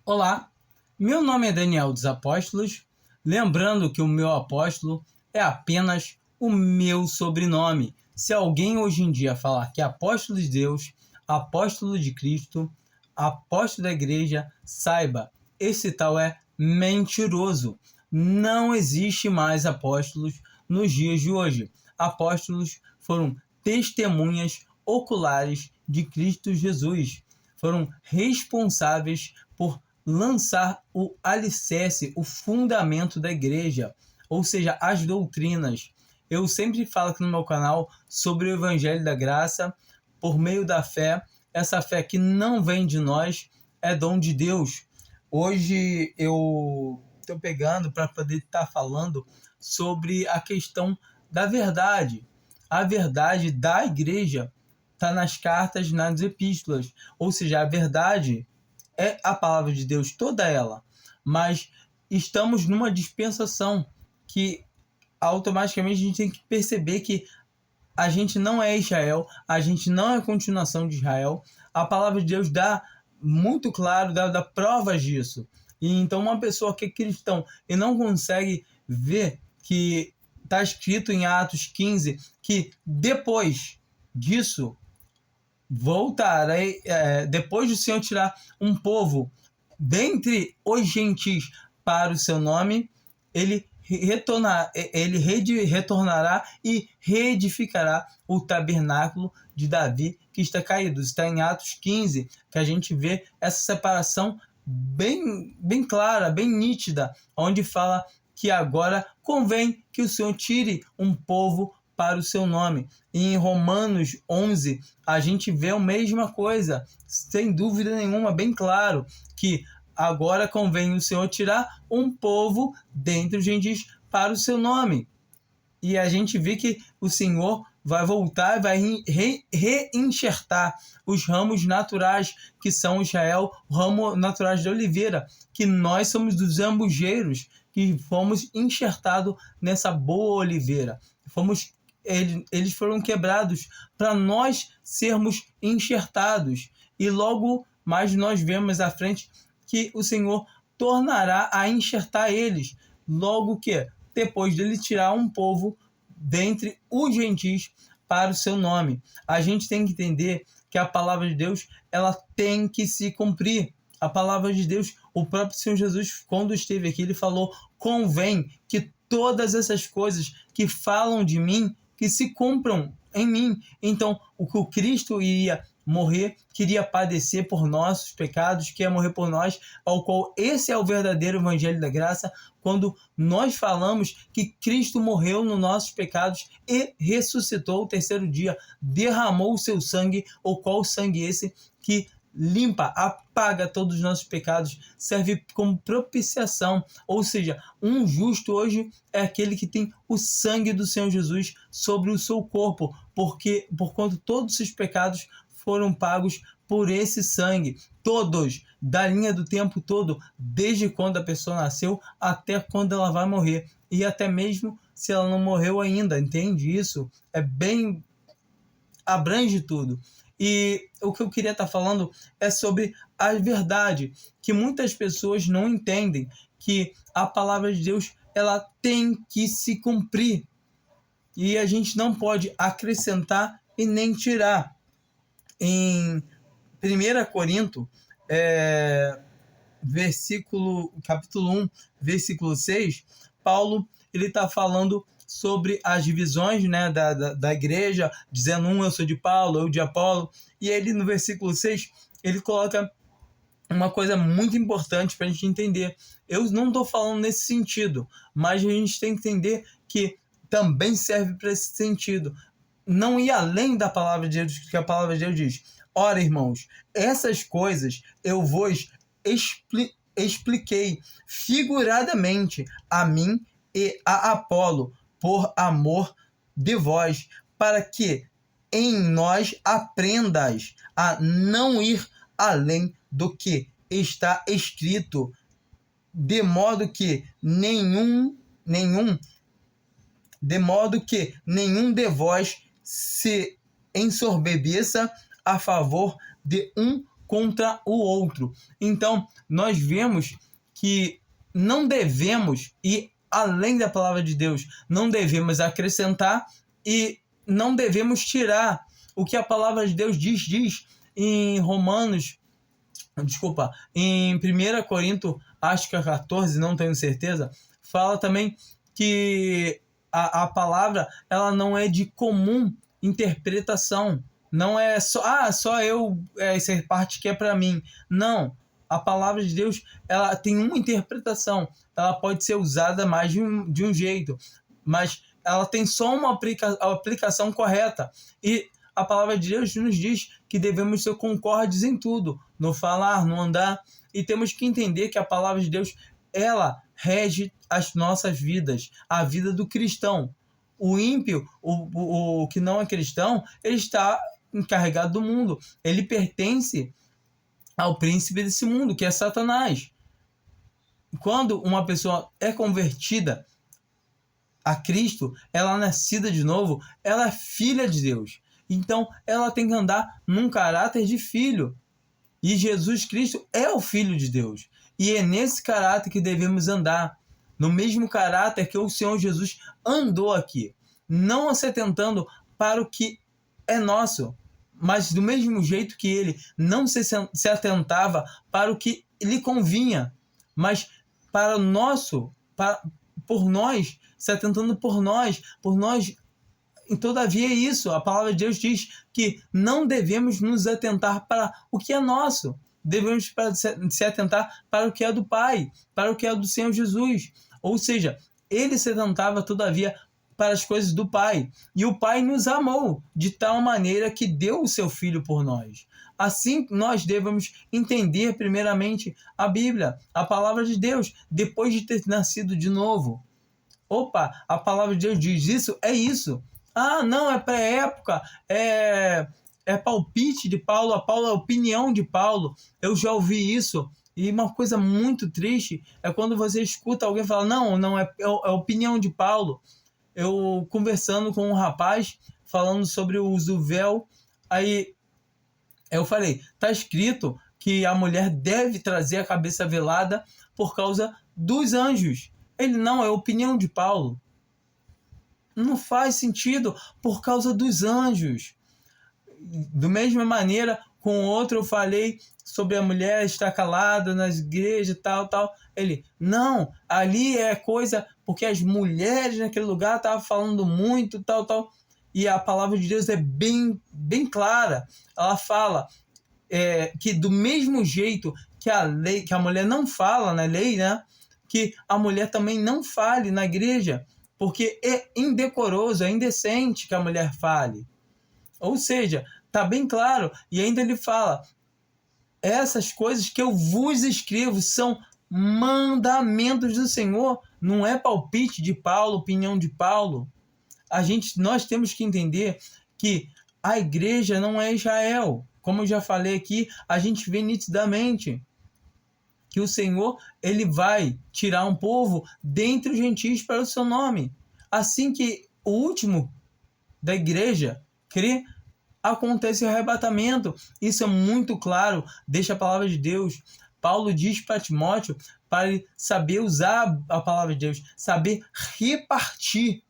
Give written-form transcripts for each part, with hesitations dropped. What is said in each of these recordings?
Olá, meu nome é Daniel dos Apóstolos, lembrando que o meu apóstolo é apenas o meu sobrenome. Se alguém hoje em dia falar que é apóstolo de Deus, apóstolo de Cristo, apóstolo da igreja, saiba, esse tal é mentiroso. Não existe mais apóstolos nos dias de hoje. Apóstolos foram testemunhas oculares de Cristo Jesus. Foram responsáveis por lançar o alicerce, o fundamento da igreja, ou seja, as doutrinas. Eu sempre falo aqui no meu canal sobre o Evangelho da Graça por meio da fé. Essa fé que não vem de nós, é dom de Deus. Hoje eu estou pegando para poder estar falando sobre a questão da verdade. A verdade da igreja está nas cartas, nas epístolas. Ou seja, a verdade é a palavra de Deus, toda ela. Mas estamos numa dispensação que automaticamente a gente tem que perceber que a gente não é Israel, a gente não é a continuação de Israel. A palavra de Deus dá muito claro, dá provas disso. E então uma pessoa que é cristão e não consegue ver que está escrito em Atos 15 que depois disso voltarei, depois do Senhor tirar um povo dentre os gentios para o seu nome, ele retornará e reedificará o tabernáculo de Davi que está caído. Está em Atos 15, que a gente vê essa separação bem clara, bem nítida, onde fala que agora convém que o Senhor tire um povo para o seu nome. E em Romanos 11, a gente vê a mesma coisa, sem dúvida nenhuma, bem claro, que agora convém o Senhor tirar um povo dentre os gentios para o seu nome. E a gente vê que o Senhor vai voltar e vai reenxertar os ramos naturais, que são Israel, o ramo natural de oliveira, que nós somos dos zambujeiros, que fomos enxertados nessa boa oliveira. Eles foram quebrados para nós sermos enxertados. E logo mais nós vemos à frente que o Senhor tornará a enxertar eles. Logo que, depois dele tirar um povo dentre os gentios para o seu nome. A gente tem que entender que a palavra de Deus, ela tem que se cumprir. A palavra de Deus, o próprio Senhor Jesus, quando esteve aqui, ele falou: convém que todas essas coisas que falam de mim, que se cumpram em mim. Então, o que o Cristo iria morrer, queria padecer por nossos pecados, que ia morrer por nós, ao qual esse é o verdadeiro Evangelho da Graça, quando nós falamos que Cristo morreu nos nossos pecados e ressuscitou o terceiro dia, derramou o seu sangue, ou qual sangue esse que limpa, apaga todos os nossos pecados, serve como propiciação. Ou seja, um justo hoje é aquele que tem o sangue do Senhor Jesus sobre o seu corpo, porque porquanto todos os seus pecados foram pagos por esse sangue, todos, da linha do tempo todo, desde quando a pessoa nasceu até quando ela vai morrer, e até mesmo se ela não morreu ainda, entende isso? Abrange tudo. E o que eu queria estar falando é sobre a verdade, que muitas pessoas não entendem, que a palavra de Deus, ela tem que se cumprir, e a gente não pode acrescentar e nem tirar. Em 1 Corinto, capítulo 1, versículo 6, Paulo ele está falando sobre as divisões, né, da igreja, dizendo eu sou de Paulo, eu de Apolo, e ele no versículo 6, ele coloca uma coisa muito importante para a gente entender. Eu não estou falando nesse sentido, mas a gente tem que entender que também serve para esse sentido. Não ir além da palavra de Deus, que a palavra de Deus diz: ora, irmãos, essas coisas eu vos expliquei figuradamente a mim e a Apolo, por amor de vós, para que em nós aprendas a não ir além do que está escrito, de modo que nenhum de vós se ensorbebeça a favor de um contra o outro. Então, nós vemos que não devemos ir além da palavra de Deus, não devemos acrescentar e não devemos tirar o que a palavra de Deus diz em em 1 Corinto, acho que é 14, não tenho certeza, fala também que a palavra ela não é de comum interpretação, não é só eu, essa parte que é para mim, não. A palavra de Deus ela tem uma interpretação, ela pode ser usada mais de um jeito, mas ela tem só uma aplicação correta. E a palavra de Deus nos diz que devemos ser concordes em tudo, no falar, no andar, e temos que entender que a palavra de Deus ela rege as nossas vidas, a vida do cristão. O ímpio, o que não é cristão, ele está encarregado do mundo, ele pertence ao príncipe desse mundo, que é Satanás. Quando uma pessoa é convertida a Cristo, ela é nascida de novo, ela é filha de Deus. Então, ela tem que andar num caráter de filho. E Jesus Cristo é o Filho de Deus. E é nesse caráter que devemos andar. No mesmo caráter que o Senhor Jesus andou aqui. Não se atentando para o que é nosso, mas do mesmo jeito que ele não se atentava para o que lhe convinha, mas para o nosso, por nós, se atentando por nós. E todavia é isso, a palavra de Deus diz que não devemos nos atentar para o que é nosso, devemos se atentar para o que é do Pai, para o que é do Senhor Jesus. Ou seja, ele se atentava todavia para as coisas do Pai, e o Pai nos amou de tal maneira que deu o seu Filho por nós. Assim nós devemos entender primeiramente a Bíblia, a palavra de Deus, depois de ter nascido de novo. A palavra de Deus diz isso, é isso. Não, é pré-época, é palpite de Paulo, é opinião de Paulo. Eu já ouvi isso. E uma coisa muito triste é quando você escuta alguém falar, não, é opinião de Paulo. Eu conversando com um rapaz, falando sobre o uso do véu, aí eu falei, está escrito que a mulher deve trazer a cabeça velada por causa dos anjos. Ele, não, é opinião de Paulo. Não faz sentido por causa dos anjos. Da mesma maneira, com outro eu falei sobre a mulher estar calada nas igrejas, tal. Ele, não, ali é coisa porque as mulheres naquele lugar estavam falando muito, tal. E a palavra de Deus é bem clara. Ela fala que do mesmo jeito que a lei, que a mulher não fala na lei, né? Que a mulher também não fale na igreja, porque é indecoroso, é indecente que a mulher fale. Ou seja, está bem claro. E ainda ele fala, essas coisas que eu vos escrevo são mandamentos do Senhor, não é palpite de Paulo, opinião de Paulo. Nós temos que entender que a igreja não é Israel. Como eu já falei aqui, a gente vê nitidamente que o Senhor ele vai tirar um povo dentre os gentios para o seu nome. Assim que o último da igreja crê, acontece o arrebatamento. Isso é muito claro, deixa a palavra de Deus. Paulo diz para Timóteo para ele saber usar a palavra de Deus, saber repartir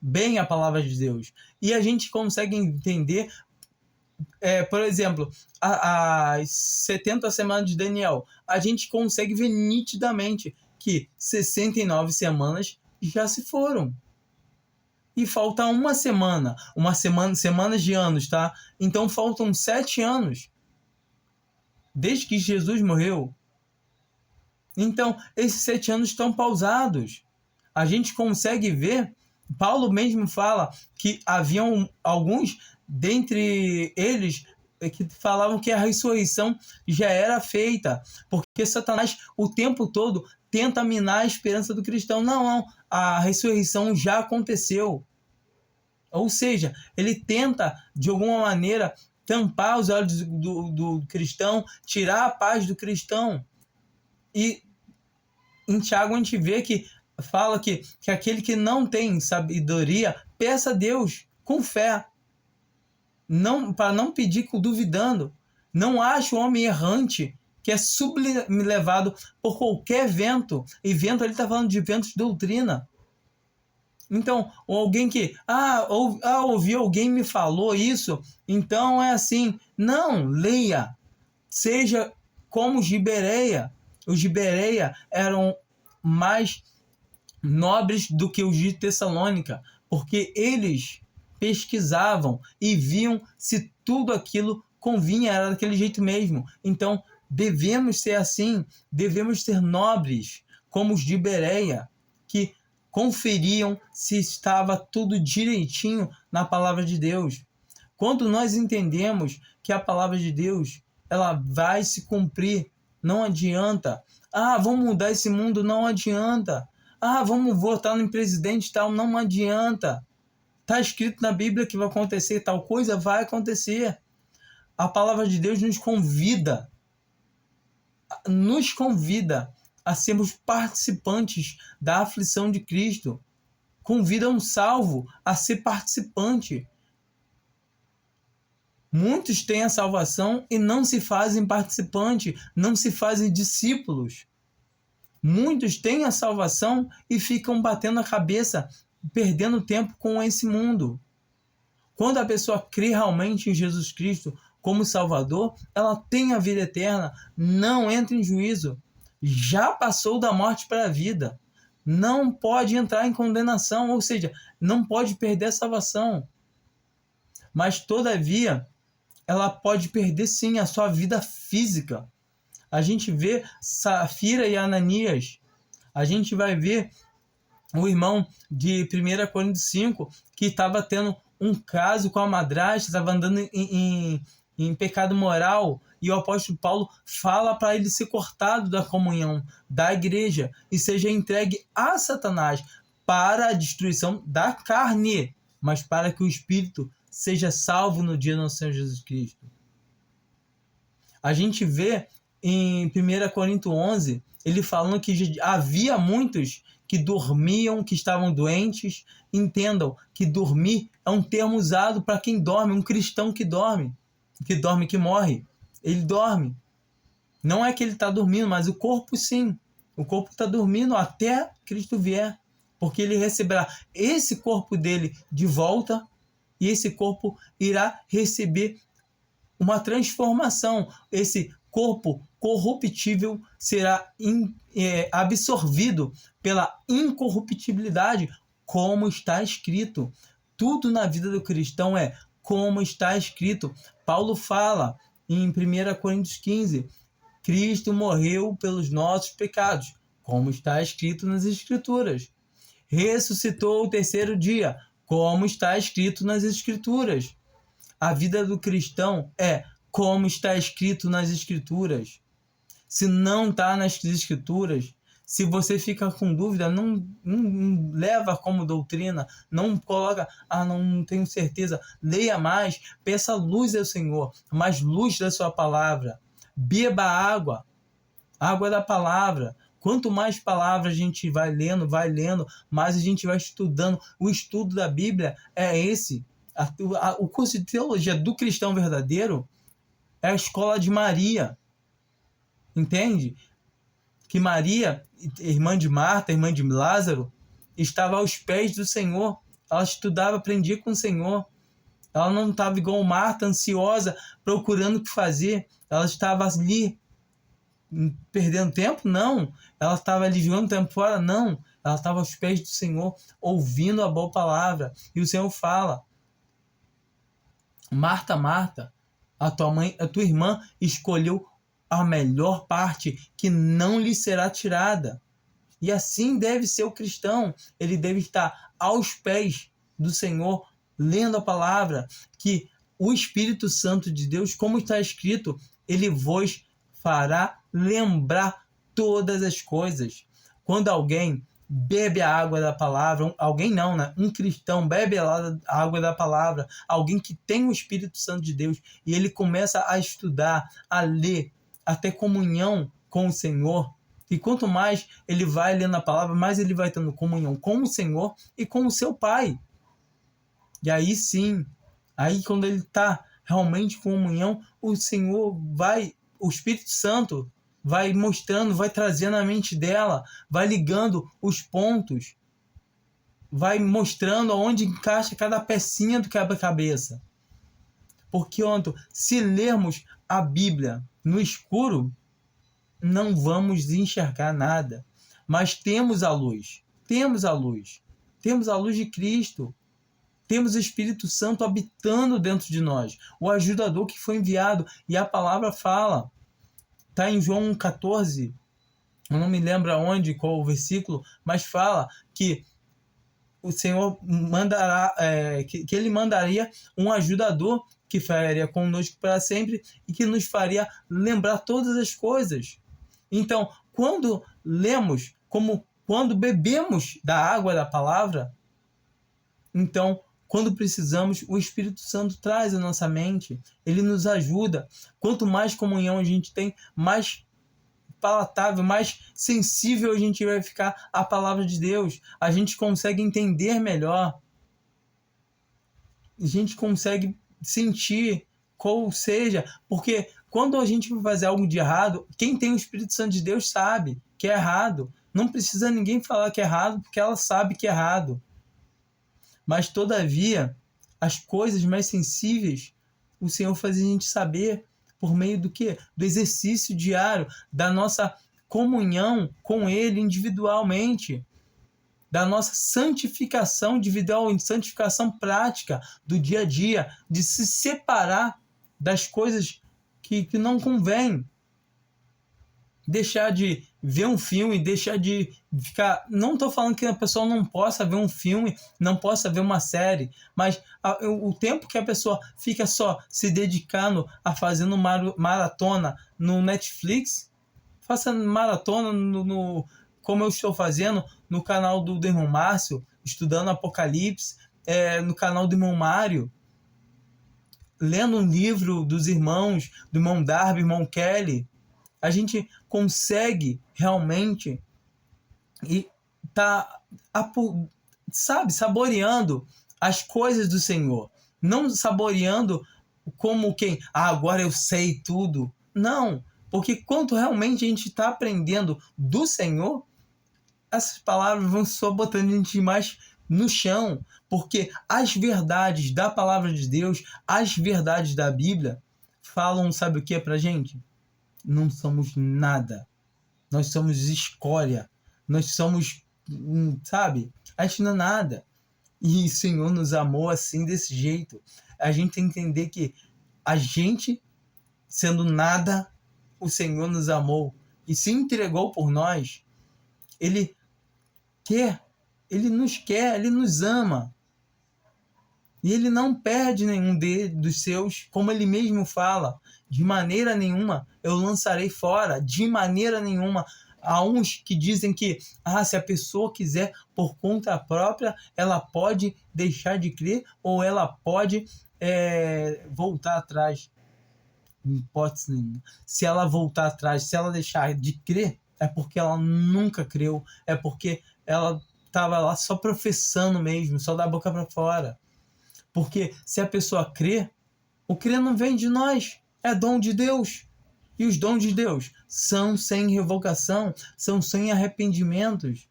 bem a palavra de Deus. E a gente consegue entender, por exemplo, as 70 semanas de Daniel, a gente consegue ver nitidamente que 69 semanas já se foram. E falta semanas de anos, tá? Então faltam 7 anos desde que Jesus morreu. Então, esses 7 anos estão pausados. A gente consegue ver, Paulo mesmo fala que haviam alguns dentre eles que falavam que a ressurreição já era feita, porque Satanás o tempo todo tenta minar a esperança do cristão. Não, a ressurreição já aconteceu. Ou seja, ele tenta, de alguma maneira, tampar os olhos do cristão, tirar a paz do cristão. E em Tiago a gente vê que fala que aquele que não tem sabedoria, peça a Deus com fé. Para não pedir duvidando. Não ache o homem errante que é sublevado por qualquer vento. E vento, ele está falando de ventos de doutrina. Então, alguém que, ouvi alguém me falou isso, então é assim. Não, leia. Seja como os de Bereia. Os de Bereia eram mais nobres do que os de Tessalônica, porque eles pesquisavam e viam se tudo aquilo convinha, era daquele jeito mesmo. Então, devemos ser assim, devemos ser nobres, como os de Bereia, que conferiam se estava tudo direitinho na palavra de Deus. Quando nós entendemos que a palavra de Deus, ela vai se cumprir, não adianta. Vamos mudar esse mundo, não adianta. Vamos votar no presidente tal, não adianta. Está escrito na Bíblia que vai acontecer tal coisa, vai acontecer. A palavra de Deus nos convida a sermos participantes da aflição de Cristo. Convida um salvo a ser participante. Muitos têm a salvação e não se fazem participante, não se fazem discípulos. Muitos têm a salvação e ficam batendo a cabeça, perdendo tempo com esse mundo. Quando a pessoa crê realmente em Jesus Cristo como Salvador, ela tem a vida eterna, não entra em juízo. Já passou da morte para a vida. Não pode entrar em condenação, ou seja, não pode perder a salvação. Mas, todavia, ela pode perder sim a sua vida física. A gente vê Safira e Ananias. A gente vai ver o irmão de 1 Coríntios 5, que estava tendo um caso com a madrasta, estava andando em pecado moral, e o apóstolo Paulo fala para ele ser cortado da comunhão da igreja e seja entregue a Satanás para a destruição da carne, mas para que o espírito seja salvo no dia do nosso Senhor Jesus Cristo. A gente vê em 1 Coríntios 11, ele falando que havia muitos que dormiam, que estavam doentes. Entendam que dormir é um termo usado para quem dorme, um cristão que dorme, que morre. Ele dorme. Não é que ele está dormindo, mas o corpo sim. O corpo está dormindo até Cristo vier, porque ele receberá esse corpo dele de volta e esse corpo irá receber uma transformação. Esse corpo corruptível será absorvido pela incorruptibilidade, como está escrito. Tudo na vida do cristão é como está escrito. Paulo fala em 1 Coríntios 15, Cristo morreu pelos nossos pecados, como está escrito nas Escrituras. Ressuscitou o terceiro dia, como está escrito nas Escrituras. A vida do cristão é como está escrito nas Escrituras. Se não está nas Escrituras, se você fica com dúvida, não leva como doutrina, não coloca, não tenho certeza. Leia mais, peça luz ao Senhor, mais luz da sua palavra. Beba água da palavra. Quanto mais palavras a gente vai lendo, mais a gente vai estudando. O estudo da Bíblia é esse. O curso de teologia do cristão verdadeiro é a escola de Maria. Entende? Que Maria, irmã de Marta, irmã de Lázaro, estava aos pés do Senhor. Ela estudava, aprendia com o Senhor. Ela não estava igual Marta, ansiosa, procurando o que fazer. Ela estava ali perdendo tempo? Não. Ela estava ali jogando tempo fora? Não. Ela estava aos pés do Senhor, ouvindo a boa palavra. E o Senhor fala: Marta, Marta, a tua irmã escolheu a melhor parte, que não lhe será tirada. E assim deve ser o cristão. Ele deve estar aos pés do Senhor, lendo a palavra, que o Espírito Santo de Deus, como está escrito, ele vos fará lembrar todas as coisas. Quando alguém bebe a água da palavra, alguém não, né? Um cristão bebe a água da palavra, alguém que tem o Espírito Santo de Deus, e ele começa a estudar, a ler, a ter comunhão com o Senhor. E quanto mais ele vai lendo a palavra, mais ele vai tendo comunhão com o Senhor e com o seu Pai. E aí sim, aí quando ele está realmente comunhão, o Espírito Santo vai mostrando, vai trazendo a mente dela, vai ligando os pontos, vai mostrando aonde encaixa cada pecinha do quebra-cabeça. Porque, se lermos a Bíblia no escuro, não vamos enxergar nada. Mas temos a luz. Temos a luz. Temos a luz de Cristo. Temos o Espírito Santo habitando dentro de nós. O ajudador que foi enviado. E a palavra fala. Está em João 14. Eu não me lembro aonde, qual o versículo. Mas fala que o Senhor mandará, que Ele mandaria um ajudador que faria conosco para sempre e que nos faria lembrar todas as coisas. Então, quando lemos, como quando bebemos da água da palavra, então, quando precisamos, o Espírito Santo traz à nossa mente, ele nos ajuda. Quanto mais comunhão a gente tem, mais palatável, mais sensível a gente vai ficar à palavra de Deus. A gente consegue entender melhor. A gente consegue sentir qual seja, porque quando a gente vai fazer algo de errado, quem tem o Espírito Santo de Deus sabe que é errado. Não precisa ninguém falar que é errado, porque ela sabe que é errado. Mas, todavia, as coisas mais sensíveis, o Senhor faz a gente saber por meio do quê? Do exercício diário, da nossa comunhão com Ele individualmente, da nossa santificação individual, santificação prática do dia a dia, de se separar das coisas que não convém. Deixar de ver um filme, deixar de ficar... Não estou falando que a pessoa não possa ver um filme, não possa ver uma série, mas o tempo que a pessoa fica só se dedicando a fazendo maratona no Netflix, faça maratona como eu estou fazendo no canal do irmão Márcio, estudando Apocalipse, no canal do irmão Mário, lendo um livro dos irmãos, do irmão Darby, irmão Kelly. A gente consegue realmente saboreando as coisas do Senhor. Não saboreando como quem, agora eu sei tudo. Não, porque quando realmente a gente está aprendendo do Senhor, essas palavras vão só botando a gente mais no chão, porque as verdades da palavra de Deus, as verdades da Bíblia, falam, sabe o que pra gente? Não somos nada. Nós somos escória. Nós somos, sabe? A gente não é nada. E o Senhor nos amou assim, desse jeito. A gente tem que entender que a gente, sendo nada, o Senhor nos amou e se entregou por nós. Ele nos quer, Ele nos ama. E Ele não perde nenhum dos seus, como Ele mesmo fala. De maneira nenhuma eu lançarei fora, de maneira nenhuma. Há uns que dizem que se a pessoa quiser por conta própria, ela pode deixar de crer ou ela pode voltar atrás. Não hipótese nenhuma. Se ela voltar atrás, se ela deixar de crer, é porque ela nunca creu, é porque ela estava lá só professando mesmo, só da boca para fora. Porque se a pessoa crê, o crer não vem de nós, é dom de Deus. E os dons de Deus são sem revogação, são sem arrependimentos.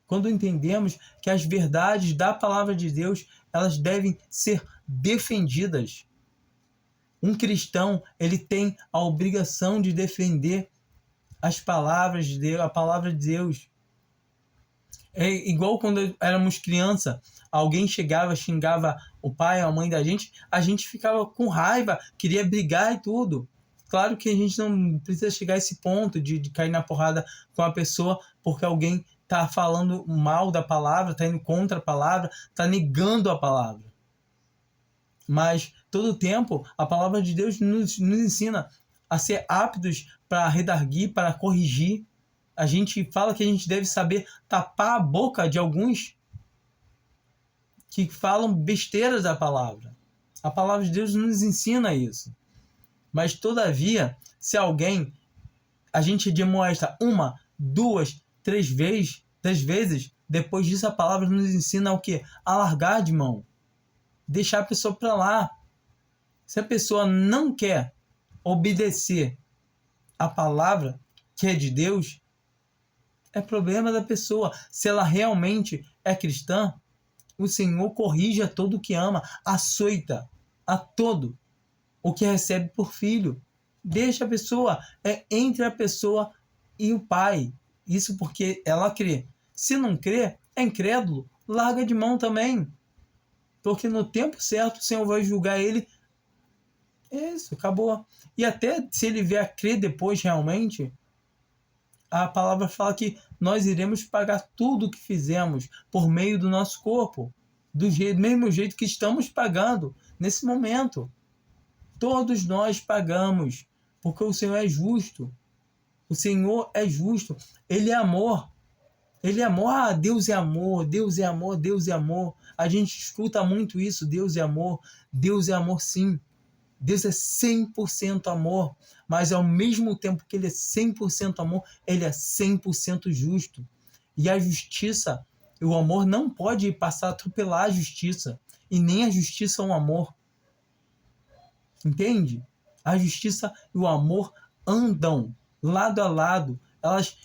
Quando entendemos que as verdades da palavra de Deus, elas devem ser defendidas. Um cristão, ele tem a obrigação de defender as palavras de Deus, a palavra de Deus. É igual quando éramos criança, alguém chegava, xingava o pai, a mãe da gente, a gente ficava com raiva, queria brigar e tudo. Claro que a gente não precisa chegar a esse ponto de cair na porrada com a pessoa porque alguém está falando mal da palavra, está indo contra a palavra, está negando a palavra. Mas, todo o tempo, a palavra de Deus nos ensina a ser aptos para redarguir, para corrigir. A gente fala que a gente deve saber tapar a boca de alguns que falam besteiras da palavra. A palavra de Deus nos ensina isso. Mas, todavia, se alguém, a gente demonsta 1, 2, 3 vezes, depois disso a palavra nos ensina o quê? A largar de mão. Deixar a pessoa para lá. Se a pessoa não quer obedecer a palavra que é de Deus, é problema da pessoa. Se ela realmente é cristã, o Senhor corrige a todo que ama, açoita a todo o que recebe por filho. Deixa a pessoa, é entre a pessoa e o Pai. Isso porque ela crê. Se não crê, é incrédulo, larga de mão também. Porque no tempo certo o Senhor vai julgar ele. É isso, acabou. E até se ele vier a crer depois realmente, a palavra fala que nós iremos pagar tudo o que fizemos por meio do nosso corpo. Do mesmo jeito que estamos pagando nesse momento. Todos nós pagamos, porque o Senhor é justo. O Senhor é justo. Ele é amor. Ele é amor. Ah, Deus é amor, Deus é amor, Deus é amor. A gente escuta muito isso, Deus é amor. Deus é amor sim. Deus é 100% amor, mas ao mesmo tempo que ele é 100% amor, ele é 100% justo. E a justiça, o amor não pode passar a atropelar a justiça, e nem a justiça o amor. Entende? A justiça e o amor andam lado a lado, elas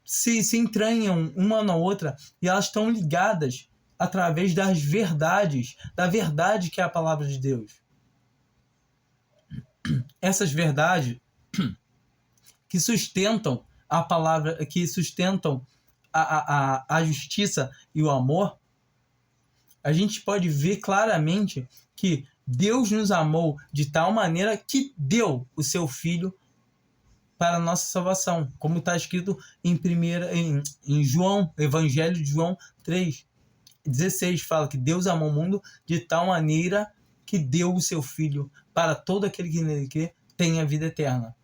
se entranham uma na outra e elas estão ligadas através das verdades, da verdade que é a palavra de Deus. Essas verdades que sustentam a palavra, que sustentam a justiça e o amor, a gente pode ver claramente que Deus nos amou de tal maneira que deu o seu Filho para a nossa salvação, como está escrito em João, Evangelho de João 3,16, fala que Deus amou o mundo de tal maneira que deu o seu Filho para todo aquele que nele crê tenha vida eterna.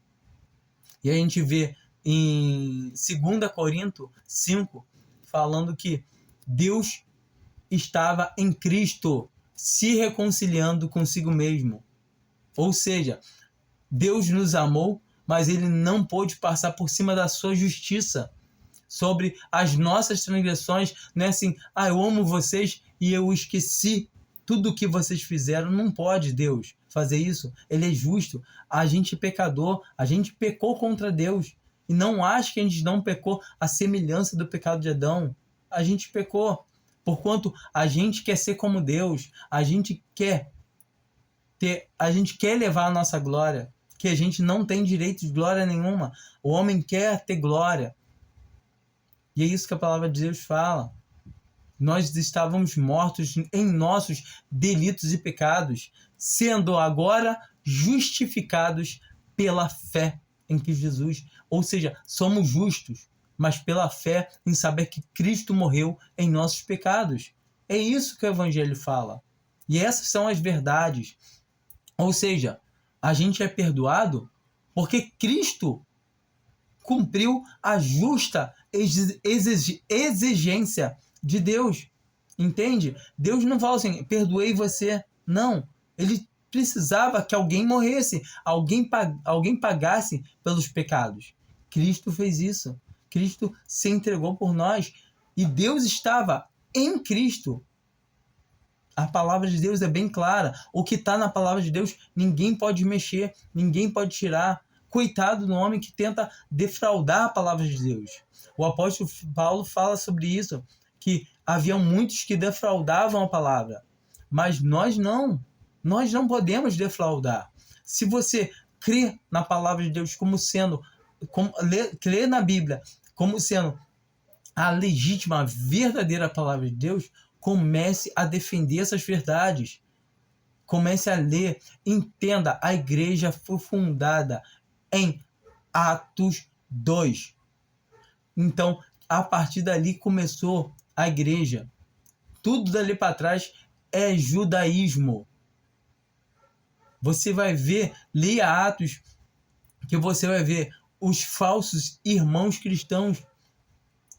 E a gente vê em 2 Coríntios 5, falando que Deus estava em Cristo, se reconciliando consigo mesmo. Ou seja, Deus nos amou, mas ele não pôde passar por cima da sua justiça sobre as nossas transgressões. Não é assim, eu amo vocês e eu esqueci tudo o que vocês fizeram. Não pode Deus fazer isso. Ele é justo. A gente é pecador, a gente pecou contra Deus. E não acho que a gente não pecou a semelhança do pecado de Adão. A gente pecou. Porquanto a gente quer ser como Deus. A gente quer levar a nossa glória. Que a gente não tem direito de glória nenhuma. O homem quer ter glória. E é isso que a palavra de Deus fala. Nós estávamos mortos em nossos delitos e pecados, sendo agora justificados pela fé em que Jesus, ou seja, somos justos, mas pela fé em saber que Cristo morreu em nossos pecados. É isso que o Evangelho fala. E essas são as verdades. Ou seja, a gente é perdoado porque Cristo cumpriu a justa exigência de Deus. Entende? Deus não fala assim, perdoei você. Não. Ele precisava que alguém morresse, alguém pagasse pelos pecados. Cristo fez isso. Cristo se entregou por nós. E Deus estava em Cristo. A palavra de Deus é bem clara. O que está na palavra de Deus, ninguém pode mexer, ninguém pode tirar. Coitado do homem que tenta defraudar a palavra de Deus. O apóstolo Paulo fala sobre isso, que haviam muitos que defraudavam a palavra. Mas nós não podemos defraudar. Se você crê na palavra de Deus crê na Bíblia como sendo a legítima, a verdadeira palavra de Deus, comece a defender essas verdades. Comece a ler, entenda, a igreja foi fundada em Atos 2. Então, a partir dali começou a igreja. Tudo dali para trás é judaísmo. Você vai ver, leia Atos, que você vai ver os falsos irmãos cristãos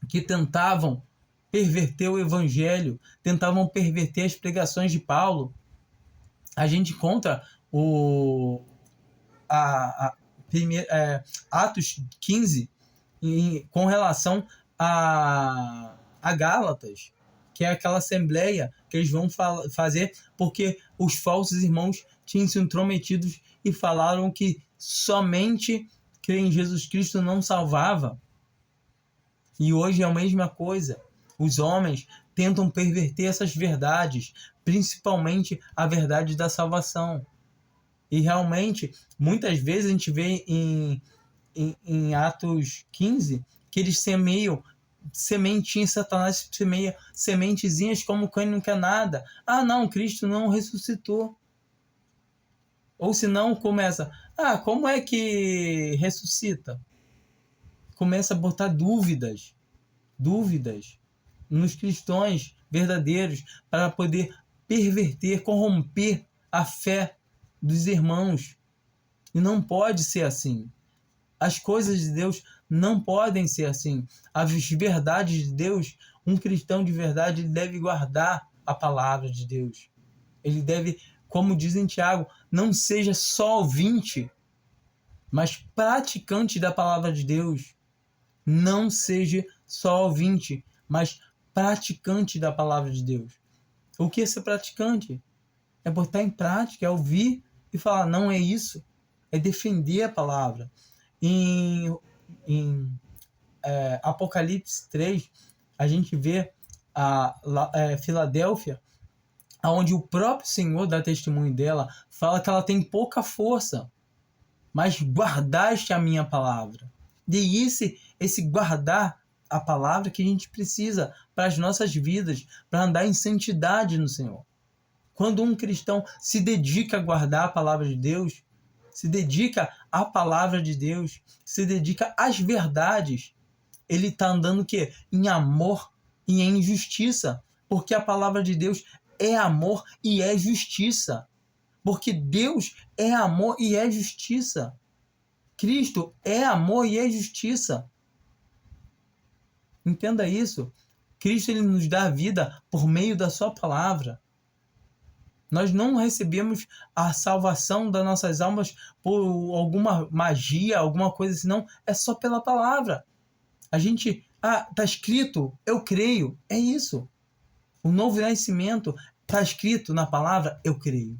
que tentavam perverter o evangelho, tentavam perverter as pregações de Paulo. A gente encontra Atos 15 com relação a Gálatas, que é aquela assembleia que eles vão fazer, porque os falsos irmãos tinham se intrometido e falaram que somente crer em Jesus Cristo não salvava. E hoje é a mesma coisa. Os homens tentam perverter essas verdades, principalmente a verdade da salvação. E realmente, muitas vezes a gente vê em Atos 15 que eles semeiam sementinhas, Satanás semeia sementezinhas como quem não quer nada. Ah, não, Cristo não ressuscitou. Ou se não, começa, como é que ressuscita? Começa a botar dúvidas nos cristãos verdadeiros para poder perverter, corromper a fé dos irmãos. E não pode ser assim. As coisas de Deus não podem ser assim. As verdades de Deus, um cristão de verdade, ele deve guardar a palavra de Deus. Ele deve, como diz em Tiago, não seja só ouvinte, mas praticante da palavra de Deus. Não seja só ouvinte, mas praticante da palavra de Deus. O que é ser praticante? É botar em prática, é ouvir e falar, não é isso. É defender a palavra. Em Apocalipse 3, a gente vê Filadélfia, onde o próprio Senhor dá testemunho dela, fala que ela tem pouca força, mas guardaste a minha palavra. E esse guardar a palavra que a gente precisa para as nossas vidas, para andar em santidade no Senhor. Quando um cristão se dedica a guardar a palavra de Deus, se dedica à palavra de Deus, se dedica às verdades, ele está andando o quê? Em amor e em justiça. Porque a palavra de Deus é amor e é justiça. Porque Deus é amor e é justiça. Cristo é amor e é justiça. Entenda isso. Cristo, ele nos dá a vida por meio da sua palavra. Nós não recebemos a salvação das nossas almas por alguma magia, alguma coisa assim, não. É só pela palavra. A gente, está escrito, eu creio. É isso. O novo nascimento está escrito na palavra, eu creio.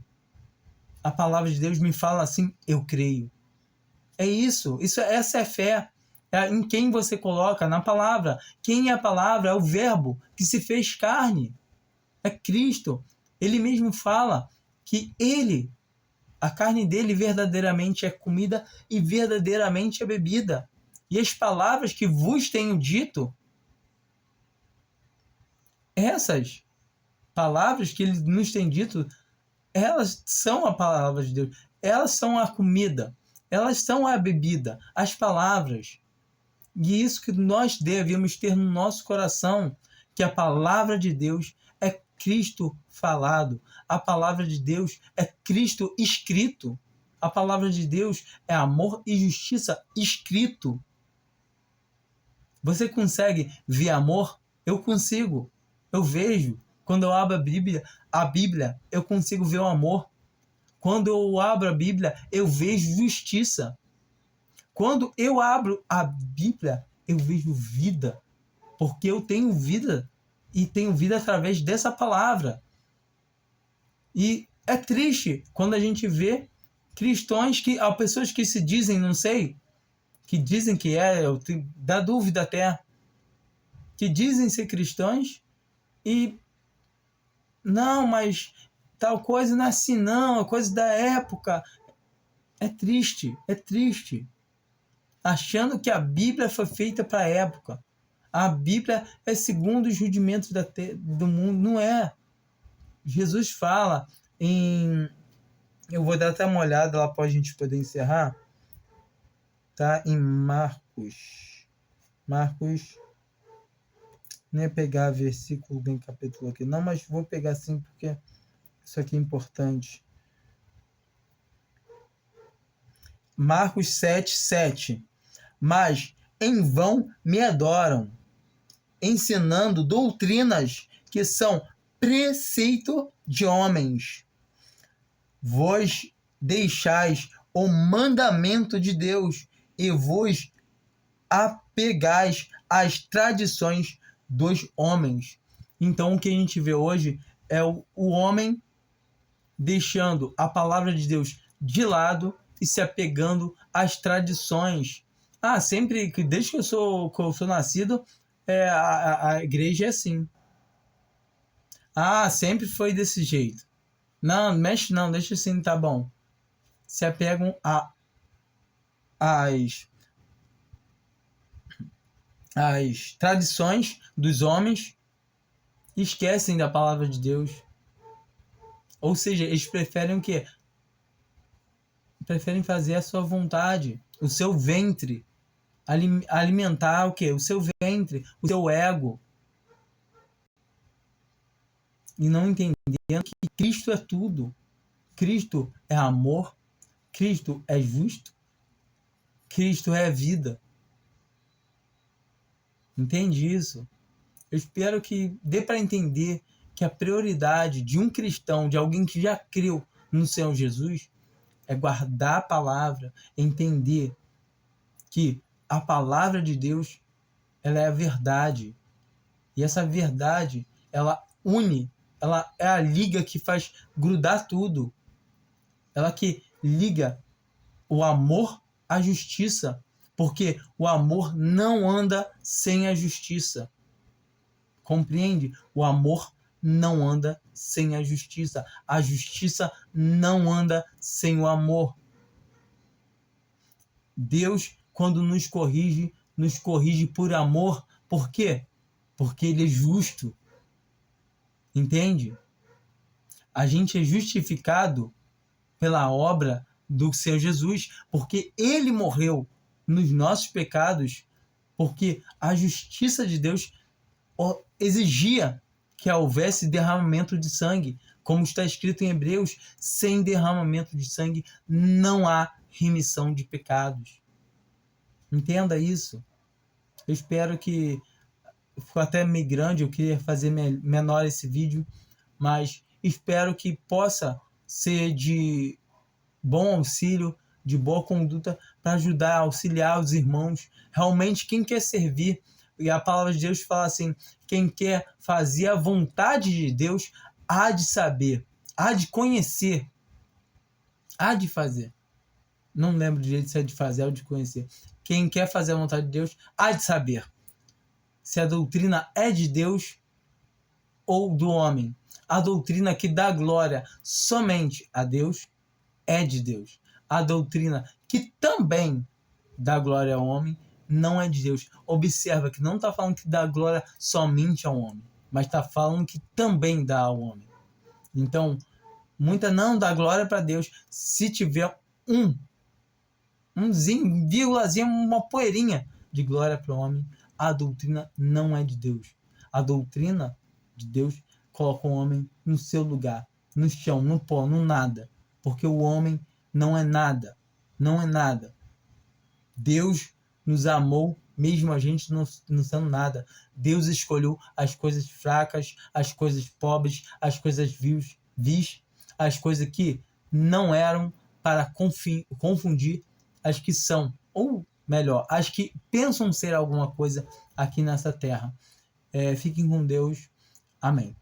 A palavra de Deus me fala assim, eu creio. É isso. Essa é fé. É em quem você coloca, na palavra. Quem é a palavra? É o verbo que se fez carne. É Cristo. Ele mesmo fala que a carne dele verdadeiramente é comida e verdadeiramente é bebida. E as palavras que vos tenho dito, essas palavras que ele nos tem dito, elas são a palavra de Deus. Elas são a comida. Elas são a bebida. As palavras. E isso que nós devemos ter no nosso coração, que a palavra de Deus é Cristo falado. A palavra de Deus é Cristo escrito. A palavra de Deus é amor e justiça escrito. Você consegue ver amor? Eu consigo. Eu vejo. Quando eu abro a Bíblia, eu consigo ver o amor. Quando eu abro a Bíblia, eu vejo justiça. Quando eu abro a Bíblia, eu vejo vida. Porque eu tenho vida. E tenho vida através dessa palavra. E é triste quando a gente vê cristãos pessoas que se dizem, não sei, que dizem que dá dúvida até, que dizem ser cristãos e não, mas tal coisa não é assim não, é coisa da época. É triste. Achando que a Bíblia foi feita para a época. A Bíblia é segundo os rudimentos do mundo. Não é. Jesus fala eu vou dar até uma olhada lá para a gente poder encerrar. Tá? Em Marcos. Não ia pegar versículo bem capítulo aqui. Não, mas vou pegar sim porque isso aqui é importante. Marcos 7:7. Mas em vão me adoram, ensinando doutrinas que são preceito de homens. Vós deixais o mandamento de Deus e vos apegais às tradições dos homens. Então, o que a gente vê hoje é o homem deixando a palavra de Deus de lado e se apegando às tradições. Sempre que desde que eu sou nascido, a igreja é assim. Sempre foi desse jeito. Não, mexe não, deixa assim, tá bom. Se apegam às tradições dos homens e esquecem da palavra de Deus. Ou seja, eles preferem o quê? Preferem fazer a sua vontade, o seu ventre, alimentar o quê? O seu ventre, o seu ego. E não entendendo que Cristo é tudo. Cristo é amor, Cristo é justo, Cristo é vida. Entende isso? Eu espero que dê para entender que a prioridade de um cristão, de alguém que já creu no Senhor Jesus, é guardar a palavra, entender que a palavra de Deus, ela é a verdade. E essa verdade, ela une, ela é a liga que faz grudar tudo. Ela que liga o amor à justiça, porque o amor não anda sem a justiça. Compreende? O amor não anda sem a justiça. A justiça não anda sem o amor. Deus, quando nos corrige por amor. Por quê? Porque Ele é justo. Entende? A gente é justificado pela obra do Senhor Jesus, porque Ele morreu nos nossos pecados, porque a justiça de Deus exigia que houvesse derramamento de sangue. Como está escrito em Hebreus, sem derramamento de sangue não há remissão de pecados. Entenda isso. Eu espero que... Ficou até meio grande, eu queria fazer menor esse vídeo, mas espero que possa ser de bom auxílio, de boa conduta, para ajudar, auxiliar os irmãos. Realmente, quem quer servir, e a palavra de Deus fala assim, quem quer fazer a vontade de Deus, há de saber, há de conhecer, há de fazer. Não lembro direito se é de fazer ou de conhecer. Quem quer fazer a vontade de Deus, há de saber se a doutrina é de Deus ou do homem. A doutrina que dá glória somente a Deus é de Deus. A doutrina que também dá glória ao homem não é de Deus. Observa que não está falando que dá glória somente ao homem, mas está falando que também dá ao homem. Então, muita não dá glória para Deus se tiver vírgulazinho, uma poeirinha de glória para o homem. A doutrina não é de Deus. A doutrina de Deus coloca o homem no seu lugar, no chão, no pó, no nada. Porque o homem não é nada. Não é nada. Deus nos amou, mesmo a gente não sendo nada. Deus escolheu as coisas fracas, as coisas pobres, as coisas vis, as coisas que não eram, para confundir as que são, ou melhor, as que pensam ser alguma coisa aqui nessa terra. Fiquem com Deus. Amém.